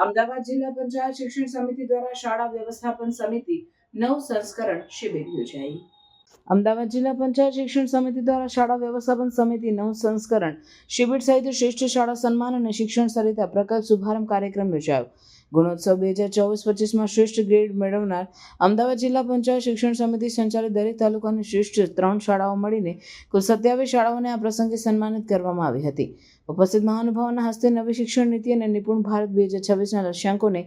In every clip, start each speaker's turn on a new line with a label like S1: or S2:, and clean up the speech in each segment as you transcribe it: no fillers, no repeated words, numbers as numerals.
S1: અમદાવાદ જિલ્લા પંચાયત શિક્ષણ સમિતિ દ્વારા શાળા વ્યવસ્થાપન સમિતિ નવ સંસ્કરણ શિબિર યોજાઈ. અમદાવાદ જિલ્લા પંચાયત શિક્ષણ સમિતિ દ્વારા શાળા વ્યવસ્થાપન સમિતિ નવ સંસ્કરણ શિબિર સહિત શ્રેષ્ઠ શાળા સન્માન અને શિક્ષણ સરિતા પ્રકલ્પ શુભારંભ કાર્યક્રમ યોજાયો. ગુણોત્સવ 2024-25માં શ્રેષ્ઠ ગ્રેડ મેળવનાર અમદાવાદ જિલ્લા પંચાયત શિક્ષણ સમિતિ સંચાલિત દરેક તાલુકાની શ્રેષ્ઠ 3 શાળાઓ મળીને કુલ 27 શાળાઓને આ પ્રસંગે સન્માનિત કરવામાં આવી હતી. ઉપસ્થિત મહાનુભાવોના હસ્તે નવી શિક્ષણ નીતિ અને નિપુણ ભારત 2026ના લક્ષ્યાંકોને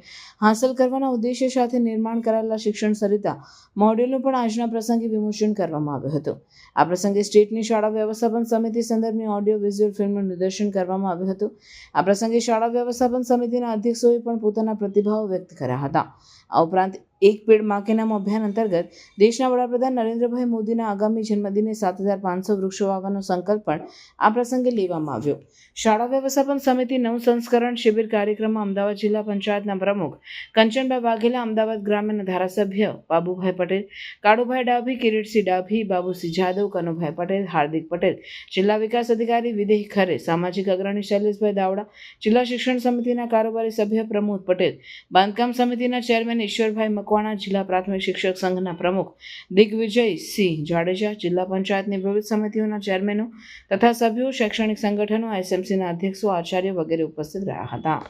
S1: હાંસલ કરવાના ઉદ્દેશ્ય સાથે નિર્માણ કરાયેલા શિક્ષણ સરિતા મોડ્યુલનું પણ આજના પ્રસંગે વિમોચન કરવામાં આવ્યું હતું. આ પ્રસંગે સ્ટેટની શાળા વ્યવસ્થાપન સમિતિ સંદર્ભની ઓડિયો વિઝ્યુઅલ ફિલ્મનું નિદર્શન કરવામાં આવ્યું હતું. આ પ્રસંગે શાળા વ્યવસ્થાપન સમિતિના અધ્યક્ષોએ પણ પોતાના પ્રતિભાવો વ્યક્ત કર્યા હતા. આ ઉપરાંત એક પેડ માં કે નામ અભિયાન અંતર્ગત દેશના વડાપ્રધાન નરેન્દ્રભાઈ મોદીના આગામી જન્મદિને 7,500 વૃક્ષો વાવવાનો સંકલ્પ પણ આ પ્રસંગે લેવામાં આવ્યો. શાળા વ્યવસ્થાપન સમિતિ નવ સંસ્કરણ શિબિર કાર્યક્રમમાં અમદાવાદ જિલ્લા પંચાયતના પ્રમુખ કંચનભાઈ વાઘેલા, અમદાવાદ ગ્રામ્યના ધારાસભ્ય બાબુભાઈ પટેલ, કાળુભાઈ ડાભી, કિરીટસિંહ ડાભી, બાબુસિંહ જાદવ, કનુભાઈ પટેલ, હાર્દિક પટેલ, જિલ્લા વિકાસ અધિકારી વિદેહ ખરે, સામાજિક અગ્રણી શૈલેષભાઈ દાવડા, જિલ્લા શિક્ષણ સમિતિના કારોબારી સભ્ય પ્રમોદ પટેલ, બાંધકામ સમિતિના ચેરમેન ઈશ્વરભાઈ મકવાણા, જિલ્લા પ્રાથમિક શિક્ષક સંઘના પ્રમુખ દિગ્વિજયસિંહ જાડેજા, જિલ્લા પંચાયતની વિવિધ સમિતિઓના ચેરમેનો તથા સભ્યો, શૈક્ષણિક સંગઠનો, એસએમસીના અધ્યક્ષો, આચાર્ય વગેરે ઉપસ્થિત રહ્યા હતા.